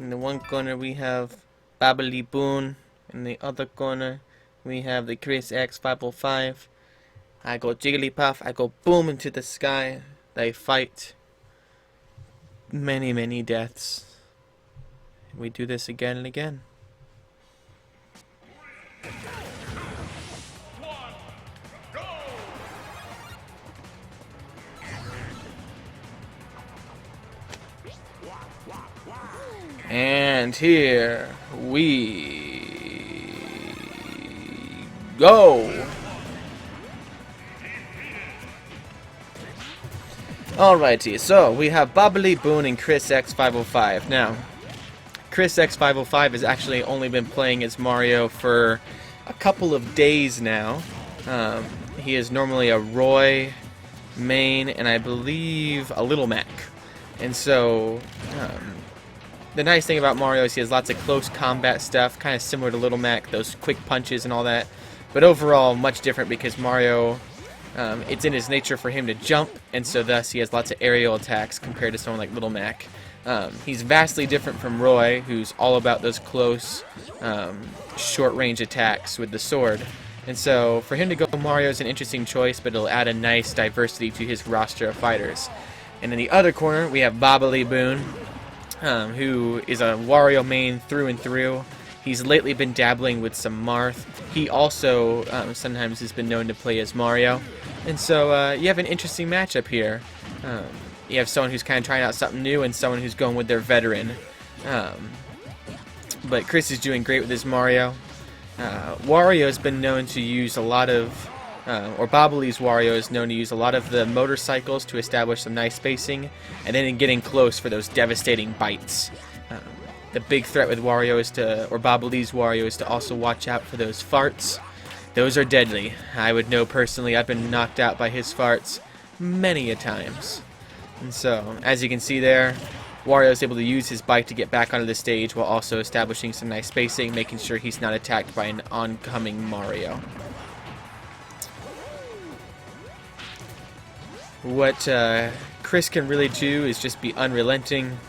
In the one corner we have babzboon. In the other corner we have the chrisxx505. I go Jigglypuff. I go boom into the sky. They fight. Many, many deaths. We do this again and again. And here we go. Alrighty, so we have babzboon and chrisxx505. Now, chrisxx505 has actually only been playing as Mario for a couple of days now. He is normally a Roy main and I believe a Little Mac. And so, the nice thing about Mario is he has lots of close combat stuff, kind of similar to Little Mac, those quick punches and all that. But overall, much different because Mario, it's in his nature for him to jump, and so thus he has lots of aerial attacks compared to someone like Little Mac. He's vastly different from Roy, who's all about those close, short-range attacks with the sword. And so, for him to go Mario is an interesting choice, but it'll add a nice diversity to his roster of fighters. And in the other corner, we have babzboon, who is a Wario main through and through. He's lately been dabbling with some Marth. He also sometimes has been known to play as Mario. And so you have an interesting matchup here. You have someone who's kind of trying out something new and someone who's going with their veteran. But Chris is doing great with his Mario. Wario has been known to use a lot of, or Babali's Wario is known to use a lot of the motorcycles to establish some nice spacing, and then in getting close for those devastating bites. The big threat with Wario is to, or Babali's Wario is to also watch out for those farts. Those are deadly. I would know personally, I've been knocked out by his farts many a times. And so, as you can see there, Wario is able to use his bike to get back onto the stage while also establishing some nice spacing, making sure he's not attacked by an oncoming Mario. What Chris can really do is just be unrelenting.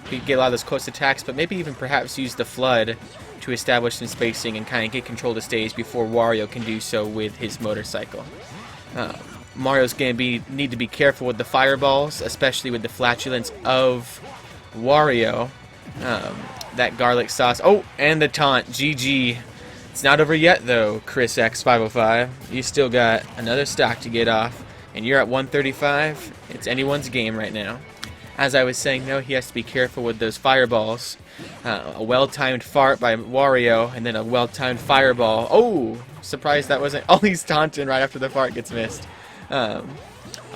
He can get a lot of those close attacks, but maybe even perhaps use the Flood to establish some spacing and kind of get control of the stage before Wario can do so with his motorcycle. Mario's going to need to be careful with the fireballs, especially with the flatulence of Wario. That garlic sauce. Oh, and the taunt. GG. It's not over yet, though, chrisxx505. You still got another stock to get off, and you're at 135. It's anyone's game right now. As I was saying, though, he has to be careful with those fireballs. A well-timed fart by Wario, and then a well-timed fireball. Oh! Surprised that wasn't... Oh, he's taunting right after the fart gets missed. A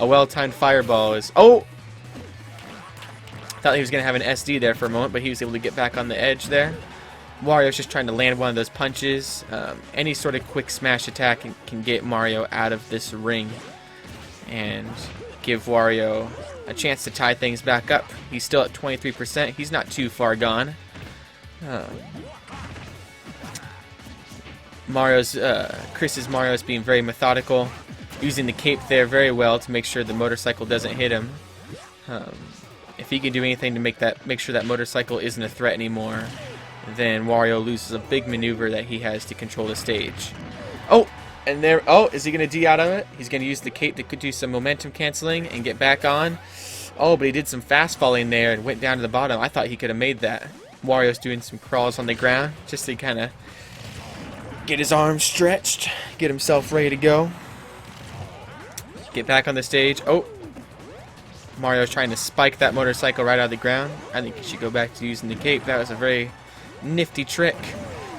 well-timed fireball is... Oh! Thought he was going to have an SD there for a moment, but he was able to get back on the edge there. Wario's just trying to land one of those punches. Any sort of quick smash attack can get Mario out of this ring and give Wario a chance to tie things back up. He's still at 23%. He's not too far gone. Chris's Mario is being very methodical, using the cape there very well to make sure the motorcycle doesn't hit him. If he can do anything to make sure that motorcycle isn't a threat anymore, then Wario loses a big maneuver that he has to control the stage. Oh! And there, oh, is he going to D out of it? He's going to use the cape to do some momentum canceling and get back on. Oh, but he did some fast falling there and went down to the bottom. I thought he could have made that. Wario's doing some crawls on the ground just to kind of get his arms stretched, get himself ready to go. Get back on the stage. Oh, Mario's trying to spike that motorcycle right out of the ground. I think he should go back to using the cape. That was a very nifty trick.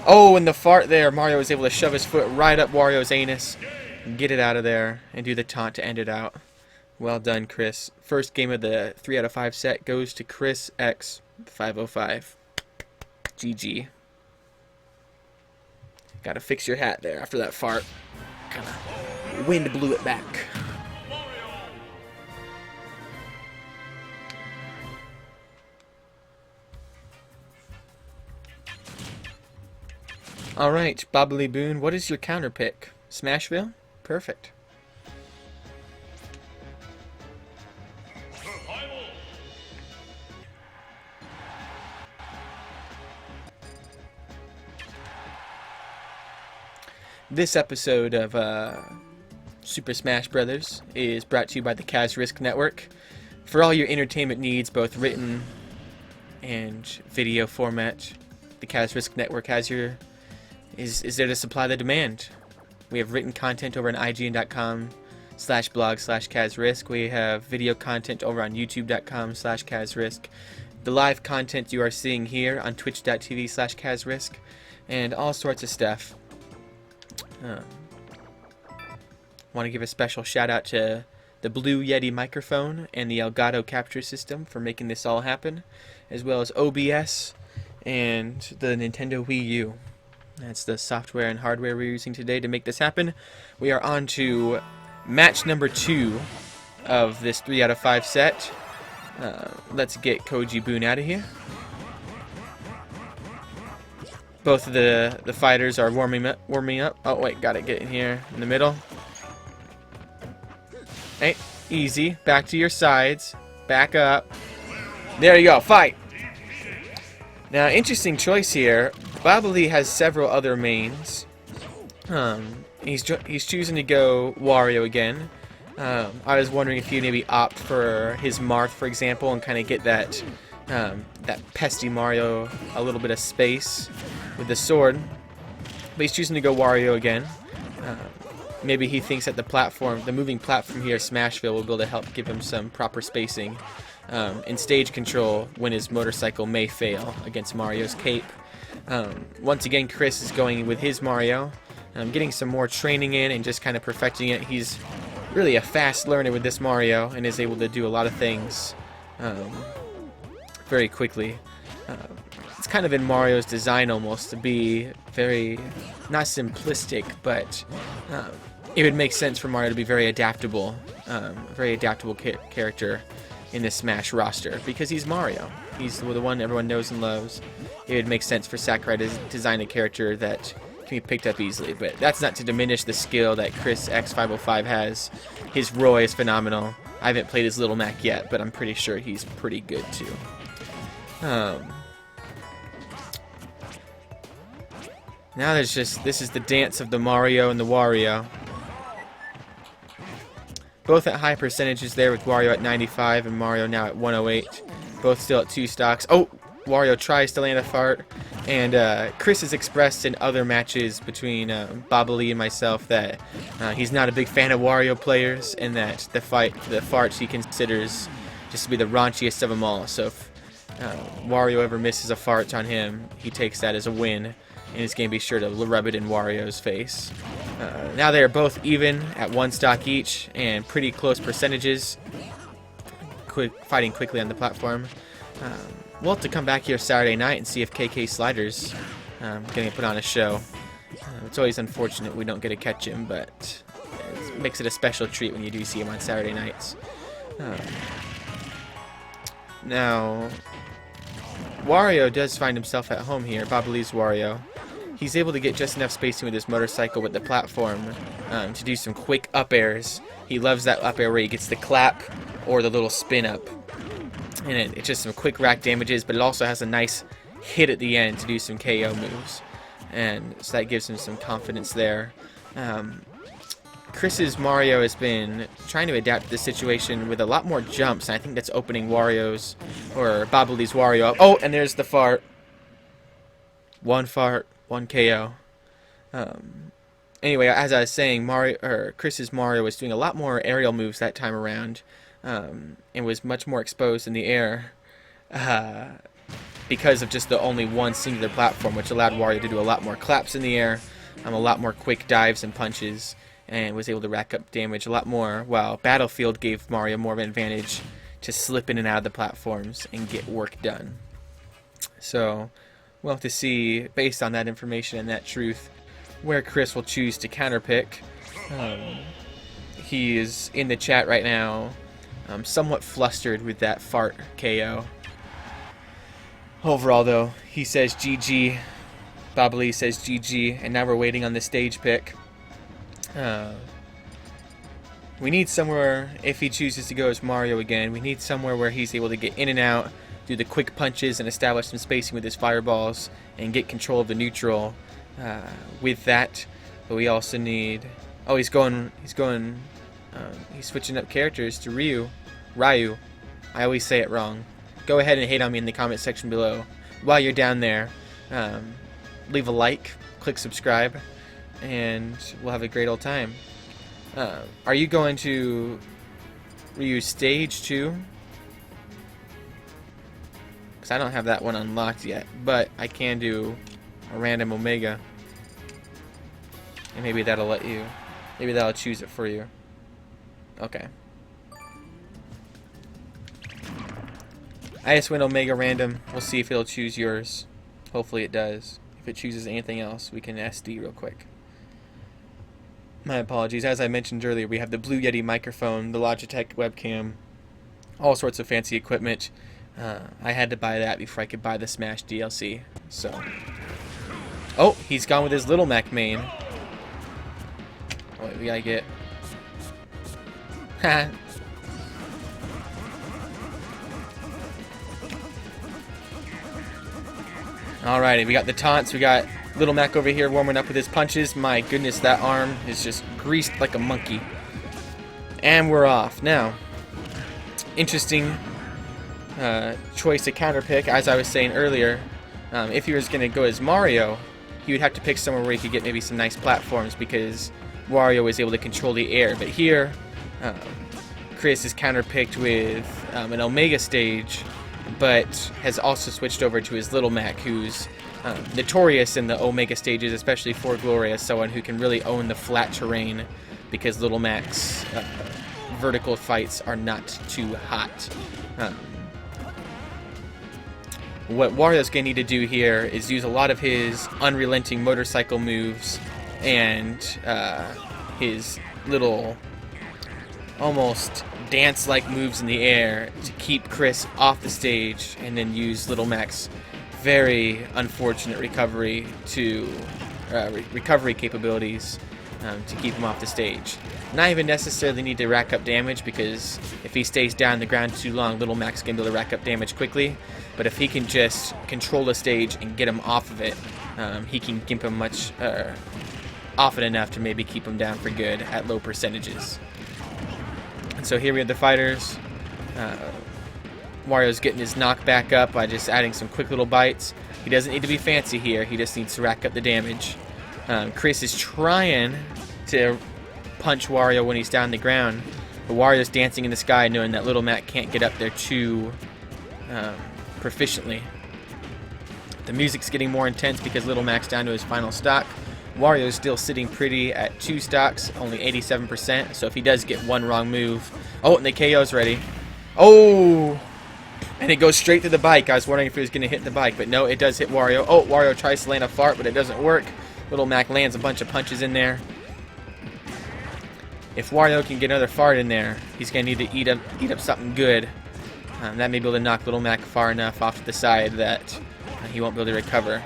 Oh, and the fart there. Mario was able to shove his foot right up Wario's anus and get it out of there and do the taunt to end it out. Well done, Chris. First game of the 3 out of 5 set goes to chrisxx505. GG. Gotta fix your hat there after that fart. Kind of wind blew it back. Alright, babzboon, what is your counter pick? Smashville? Perfect. This episode of Super Smash Brothers is brought to you by the Kazrisk Network. For all your entertainment needs, both written and video format, the Kazrisk Network is there to supply the demand. We have written content over on ign.com/blog/Kazrisk. We have video content over on youtube.com/Kazrisk. The live content you are seeing here on twitch.tv/Kazrisk, and all sorts of stuff. Want to give a special shout out to the Blue Yeti microphone and the Elgato capture system for making this all happen, as well as OBS and the Nintendo Wii U. That's the software and hardware we're using today to make this happen. We are on to match number 2 of this 3 out of 5 set. Let's get Koji Boon out of here. Both of the fighters are warming up. Oh wait, gotta get in here in the middle. Hey, easy. Back to your sides. Back up. There you go. Fight. Now, interesting choice here. Babali has several other mains. He's choosing to go Wario again. I was wondering if he'd maybe opt for his Marth, for example, and kind of get that pesty Mario a little bit of space with the sword. But he's choosing to go Wario again. Maybe he thinks that the moving platform here, Smashville, will be able to help give him some proper spacing and stage control when his motorcycle may fail against Mario's cape. Once again, Chris is going with his Mario, getting some more training in and just kind of perfecting it. He's really a fast learner with this Mario and is able to do a lot of things very quickly. It's kind of in Mario's design almost to be very, not simplistic, but it would make sense for Mario to be very adaptable character in this Smash roster, because he's Mario. He's the one everyone knows and loves. It would make sense for Sakurai to design a character that can be picked up easily, but that's not to diminish the skill that chrisxx505 has. His Roy is phenomenal. I haven't played his Little Mac yet, but I'm pretty sure he's pretty good too. Now this is the dance of the Mario and the Wario. Both at high percentages there, with Wario at 95 and Mario now at 108. Both still at 2 stocks. Oh, Wario tries to land a fart. And Chris has expressed in other matches between Babali and myself that he's not a big fan of Wario players, and that the farts he considers just to be the raunchiest of them all. So if Wario ever misses a fart on him, he takes that as a win, and he's going to be sure to rub it in Wario's face. Now they are both even at 1 stock each and pretty close percentages. Fighting quickly on the platform. We'll have to come back here Saturday night and see if KK Slider's going to put on a show. It's always unfortunate we don't get to catch him, but it makes it a special treat when you do see him on Saturday nights. Now, Wario does find himself at home here, Babali's Wario. He's able to get just enough spacing with his motorcycle with the platform to do some quick up airs. He loves that up air where he gets the clap or the little spin up. And it's just some quick rack damages, but it also has a nice hit at the end to do some KO moves. And so that gives him some confidence there. Chris's Mario has been trying to adapt to this situation with a lot more jumps, and I think that's opening Babali's Wario up. Oh, and there's the fart. One fart. 1 KO. Anyway, as I was saying, Chris's Mario was doing a lot more aerial moves that time around, and was much more exposed in the air because of just the only one singular platform, which allowed Wario to do a lot more claps in the air, a lot more quick dives and punches, and was able to rack up damage a lot more, while Battlefield gave Mario more of an advantage to slip in and out of the platforms and get work done. So we'll have to see, based on that information and that truth, where Chris will choose to counterpick. He is in the chat right now, somewhat flustered with that fart KO. Overall, though, he says GG. Babali says GG, and now we're waiting on the stage pick. We need somewhere, if he chooses to go as Mario again, we need somewhere where he's able to get in and out, do the quick punches and establish some spacing with his fireballs and get control of the neutral with that. But we also need... Oh, he's switching up characters to Ryu. I always say it wrong. Go ahead and hate on me in the comment section below. While you're down there, leave a like, click subscribe, and we'll have a great old time. Are you going to Ryu stage 2? Because I don't have that one unlocked yet, but I can do a random Omega. And maybe that'll let you, maybe that'll choose it for you. Okay. I just went Omega random. We'll see if it'll choose yours. Hopefully it does. If it chooses anything else, we can SD real quick. My apologies. As I mentioned earlier, we have the Blue Yeti microphone, the Logitech webcam, all sorts of fancy equipment. I had to buy that before I could buy the Smash DLC. So, oh, he's gone with his Little Mac main. Wait, we gotta get. Alrighty, we got the taunts. We got Little Mac over here warming up with his punches. My goodness, that arm is just greased like a monkey. And we're off. Now, interesting choice to counterpick. As I was saying earlier, if he was going to go as Mario, he would have to pick somewhere where he could get maybe some nice platforms because Wario was able to control the air. But here, Chris is counterpicked with an Omega stage, but has also switched over to his Little Mac, who's notorious in the Omega stages, especially for Glory, as someone who can really own the flat terrain because Little Mac's vertical fights are not too hot. What Wario's going to need to do here is use a lot of his unrelenting motorcycle moves and his little almost dance-like moves in the air to keep Chris off the stage, and then use Little Mac's very unfortunate recovery capabilities to keep him off the stage. Not even necessarily need to rack up damage, because if he stays down the ground too long, Little Mac's going to be able to rack up damage quickly. But if he can just control the stage and get him off of it, he can keep him much often enough to maybe keep him down for good at low percentages. And so here we have the fighters. Wario's getting his knock back up by just adding some quick little bites. He doesn't need to be fancy here. He just needs to rack up the damage. Chris is trying to punch Wario when he's down on the ground, but Wario's dancing in the sky knowing that Little Mac can't get up there too proficiently. The music's getting more intense because Little Mac's down to his final stock. Wario's still sitting pretty at 2 stocks, only 87%, so if he does get one wrong move... Oh, and the KO's ready. Oh! And it goes straight to the bike. I was wondering if it was going to hit the bike, but no, it does hit Wario. Oh, Wario tries to land a fart, but it doesn't work. Little Mac lands a bunch of punches in there. If Wario can get another fart in there, he's going to need to eat up something good. That may be able to knock Little Mac far enough off to the side that he won't be able to recover.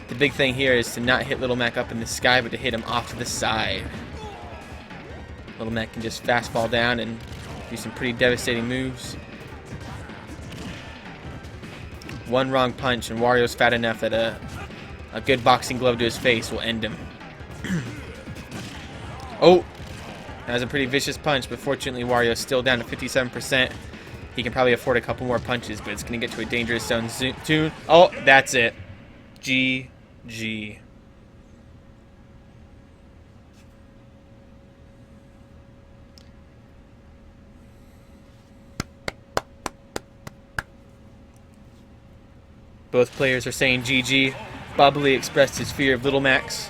The big thing here is to not hit Little Mac up in the sky, but to hit him off to the side. Little Mac can just fast fall down and do some pretty devastating moves. One wrong punch and Wario's fat enough that a good boxing glove to his face will end him. Oh! That was a pretty vicious punch, but fortunately Wario's still down to 57%. He can probably afford a couple more punches, but it's going to get to a dangerous zone soon. Oh, that's it. GG. Both players are saying GG. Bobbly expressed his fear of Little Macs,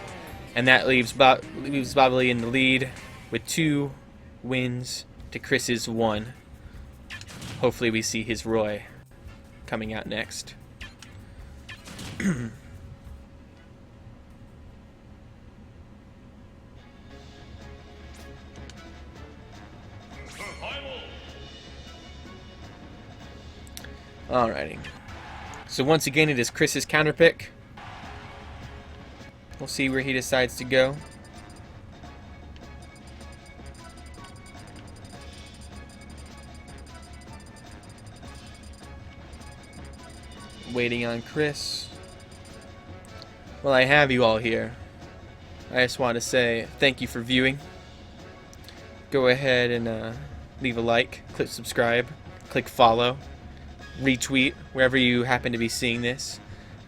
and that leaves Bobbly in the lead with 2 wins to Chris's 1. Hopefully we see his Roy coming out next. Alrighty. So once again, it is Chris's counterpick. We'll see where he decides to go. Waiting on Chris. Well, I have you all here. I just want to say thank you for viewing. Go ahead and leave a like, click subscribe, click follow, retweet wherever you happen to be seeing this,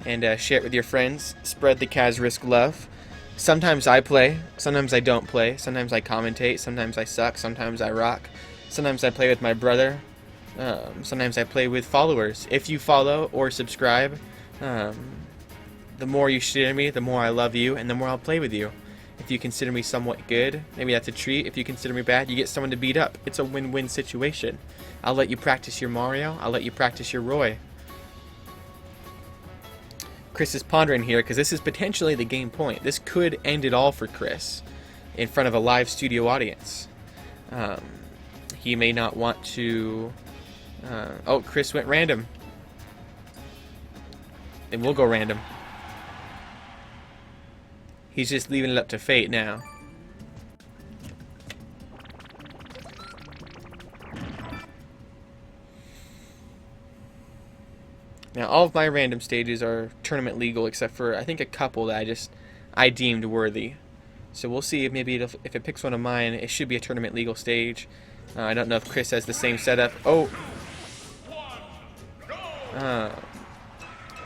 and share it with your friends. Spread the Kazrisk love. Sometimes I play, sometimes I don't play, sometimes I commentate, sometimes I suck, sometimes I rock, sometimes I play with my brother, sometimes I play with followers. If you follow or subscribe, the more you share me, the more I love you, and the more I'll play with you. If you consider me somewhat good, maybe that's a treat. If you consider me bad, you get someone to beat up. It's a win-win situation. I'll let you practice your Mario, I'll let you practice your Roy. Chris is pondering here because this is potentially the game point. This could end it all for Chris in front of a live studio audience. He may not want to... oh, Chris went random. Then we'll go random. He's just leaving it up to fate now. Now, all of my random stages are tournament legal, except for I think a couple that I deemed worthy. So we'll see if maybe if it picks one of mine, it should be a tournament legal stage. I don't know if Chris has the same setup. Oh,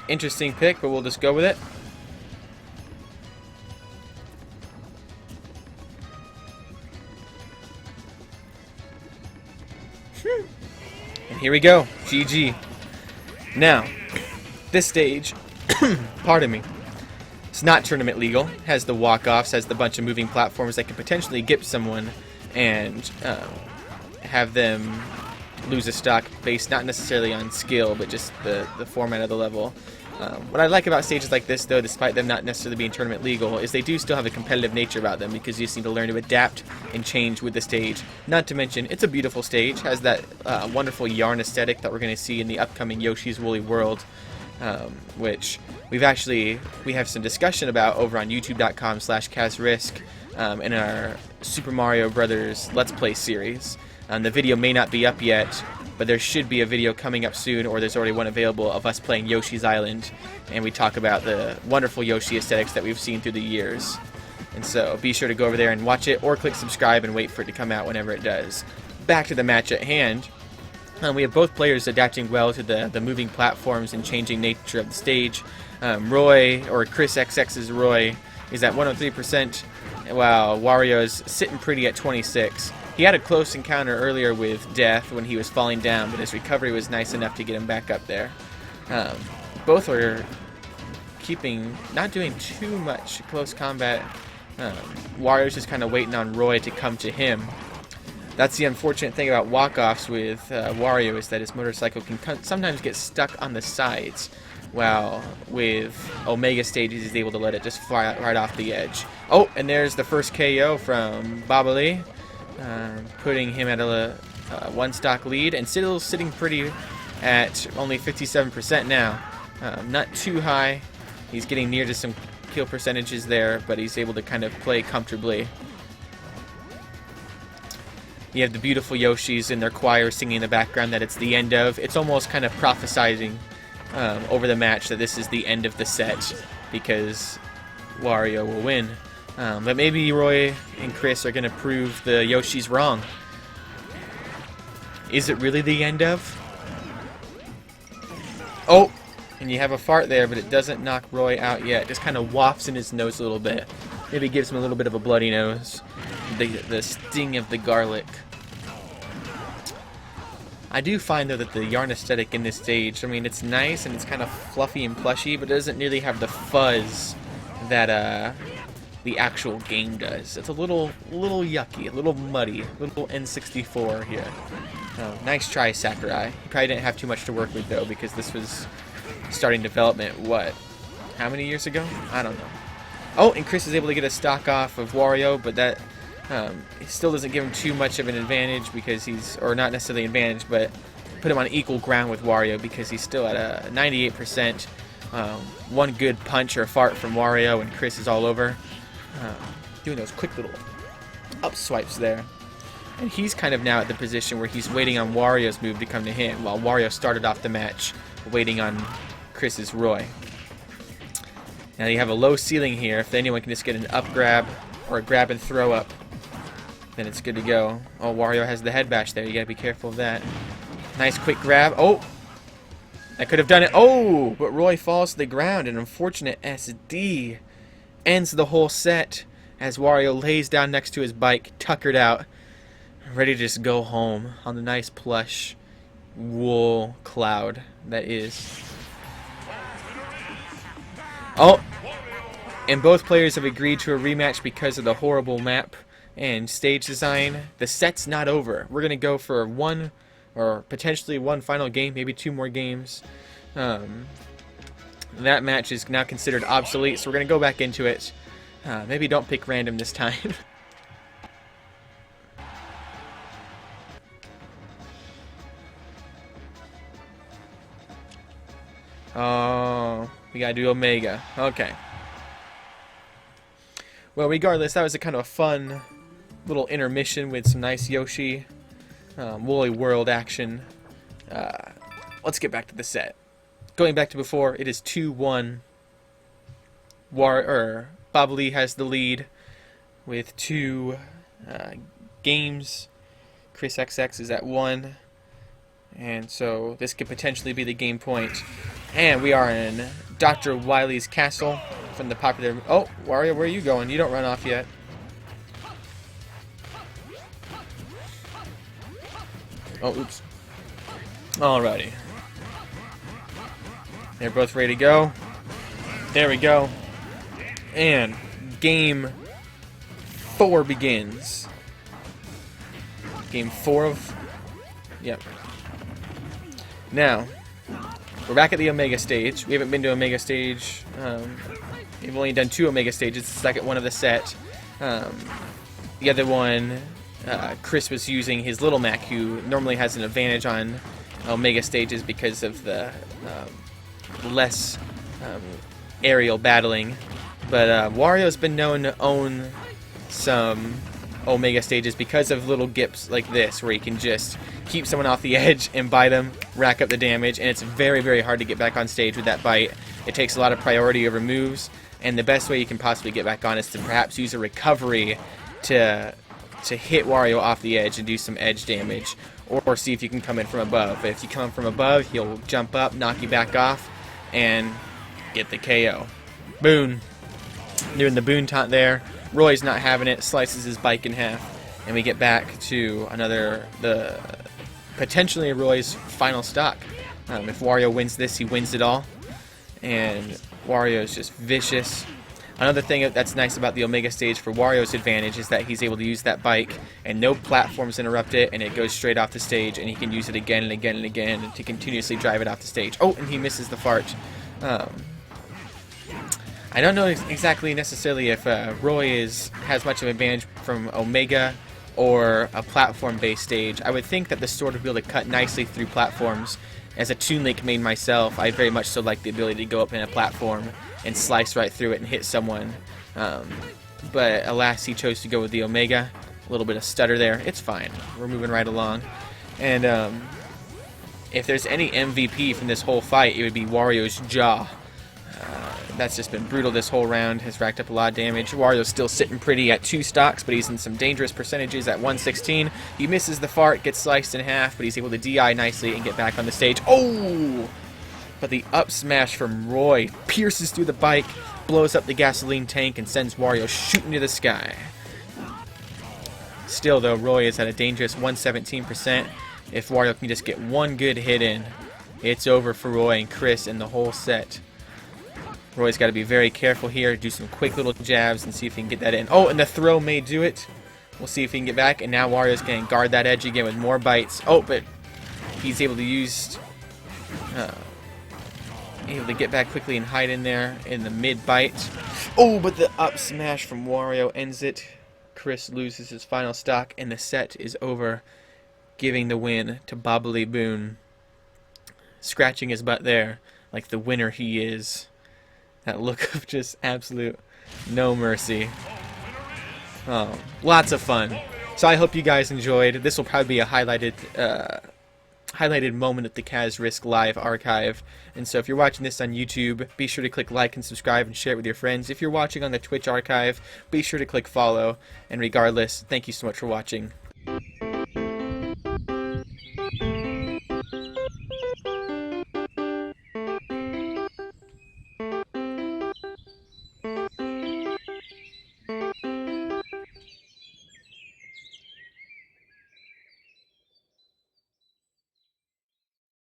interesting pick, but we'll just go with it. And here we go, GG. Now, this stage, pardon me, it's not tournament legal, has the walk-offs, has the bunch of moving platforms that could potentially get someone and have them lose a stock based not necessarily on skill, but just the format of the level. What I like about stages like this, though, despite them not necessarily being tournament legal, is they do still have a competitive nature about them because you just need to learn to adapt and change with the stage. Not to mention, it's a beautiful stage, has that wonderful yarn aesthetic that we're going to see in the upcoming Yoshi's Woolly World, which we have some discussion about over on youtube.com/Kazrisk in our Super Mario Brothers Let's Play series. The video may not be up yet, but there should be a video coming up soon, or there's already one available, of us playing Yoshi's Island, and we talk about the wonderful Yoshi aesthetics that we've seen through the years. And so be sure to go over there and watch it, or click subscribe and wait for it to come out whenever it does. Back to the match at hand. We have both players adapting well to the moving platforms and changing nature of the stage. Roy, or chrisxx505's Roy, is at 103%, while Wario's sitting pretty at 26%. He had a close encounter earlier with Death when he was falling down, but his recovery was nice enough to get him back up there. Both are not doing too much close combat. Wario's just kind of waiting on Roy to come to him. That's the unfortunate thing about walk-offs with Wario, is that his motorcycle can sometimes get stuck on the sides, while with Omega stages he's able to let it just fly right off the edge. Oh, and there's the first KO from babzboon. Putting him at a one-stock lead, and still sitting pretty at only 57% now. Not too high. He's getting near to some kill percentages there, but he's able to kind of play comfortably. You have the beautiful Yoshis in their choir singing in the background that it's the end of. It's almost kind of prophesizing over the match that this is the end of the set, because Wario will win. But maybe Roy and Chris are going to prove the Yoshis wrong. Is it really the end of? Oh! And you have a fart there, but it doesn't knock Roy out yet. Just kind of wafts in his nose a little bit. Maybe gives him a little bit of a bloody nose. The sting of the garlic. I do find, though, that the yarn aesthetic in this stage, I mean, it's nice and it's kind of fluffy and plushy, but it doesn't nearly have the fuzz that the actual game does. It's a little yucky, a little muddy, a little N64 here. Oh, nice try, Sakurai. He probably didn't have too much to work with, though, because this was starting development, what, how many years ago? I don't know. Oh, and Chris is able to get a stock off of Wario, but that still doesn't give him too much of an advantage, because or not necessarily an advantage, but put him on equal ground with Wario, because he's still at a 98%. One good punch or fart from Wario, and Chris is all over. Doing those quick little up swipes there. And he's kind of now at the position where he's waiting on Wario's move to come to him, while Wario started off the match waiting on Chris's Roy. Now you have a low ceiling here. If anyone can just get an up grab or a grab and throw up, then it's good to go. Oh, Wario has the head bash there. You gotta be careful of that. Nice quick grab. Oh! That could have done it. Oh! But Roy falls to the ground. An unfortunate SD ends the whole set as Wario lays down next to his bike, tuckered out, ready to just go home on the nice plush wool cloud that is. Oh! And both players have agreed to a rematch because of the horrible map and stage design. The set's not over. We're going to go for one or potentially one final game, maybe two more games. That match is now considered obsolete, so we're going to go back into it. Maybe don't pick random this time. Oh, we got to do Omega. Okay. Well, regardless, that was a kind of a fun little intermission with some nice Yoshi, Woolly World action. Let's get back to the set. Going back to before, it is 2-1. Bobbly has the lead with 2 games. chrisxx is at 1. And so this could potentially be the game point. And we are in Dr. Wily's castle from the popular... Oh, Wario, where are you going? You don't run off yet. Oh, oops. Alrighty. They're both ready to go. There we go. And game 4 begins. Game 4 of... Yep. Now, we're back at the Omega stage. We haven't been to Omega stage. We've only done 2 Omega stages. The second one of the set. The other one, Chris was using his Little Mac, who normally has an advantage on Omega stages because of the less aerial battling. But Wario's been known to own some Omega stages because of little gips like this, where he can just keep someone off the edge and bite them, rack up the damage, and it's very, very hard to get back on stage with that bite. It takes a lot of priority over moves, and the best way you can possibly get back on is to perhaps use a recovery to hit Wario off the edge and do some edge damage, or see if you can come in from above. If you come from above, he'll jump up, knock you back off, and get the KO. Boon. Doing the boon taunt there. Roy's not having it, slices his bike in half, and we get back to potentially Roy's final stock. If Wario wins this, he wins it all, and Wario is just vicious. Another thing that's nice about the Omega stage for Wario's advantage is that he's able to use that bike and no platforms interrupt it, and it goes straight off the stage, and he can use it again and again and again to continuously drive it off the stage. Oh, and he misses the fart. I don't know exactly necessarily if Roy has much of an advantage from Omega or a platform-based stage. I would think that the sword would be able to cut nicely through platforms. As a Toon Link main myself, I very much so like the ability to go up in a platform and slice right through it and hit someone. But alas, he chose to go with the Omega. A little bit of stutter there. It's fine. We're moving right along. And if there's any MVP from this whole fight, it would be Wario's jaw. That's just been brutal this whole round. Has racked up a lot of damage. Wario's still sitting pretty at 2 stocks, but he's in some dangerous percentages at 116. He misses the fart, gets sliced in half, but he's able to DI nicely and get back on the stage. Oh! But the up smash from Roy pierces through the bike, blows up the gasoline tank, and sends Wario shooting to the sky. Still, though, Roy is at a dangerous 117%. If Wario can just get one good hit in, it's over for Roy and Chris in the whole set. Roy's got to be very careful here, do some quick little jabs and see if he can get that in. Oh, and the throw may do it. We'll see if he can get back, and now Wario's going to guard that edge again with more bites. Oh, but he's able to get back quickly and hide in there in the mid bite. Oh, but the up smash from Wario ends it. Chris loses his final stock, and the set is over, giving the win to babzboon. Scratching his butt there, like the winner he is. That look of just absolute no mercy. Oh, lots of fun. So I hope you guys enjoyed. This will probably be a highlighted highlighted moment at the Kazrisk Live archive. And so if you're watching this on YouTube, be sure to click like and subscribe and share it with your friends. If you're watching on the Twitch archive, be sure to click follow. And regardless, thank you so much for watching.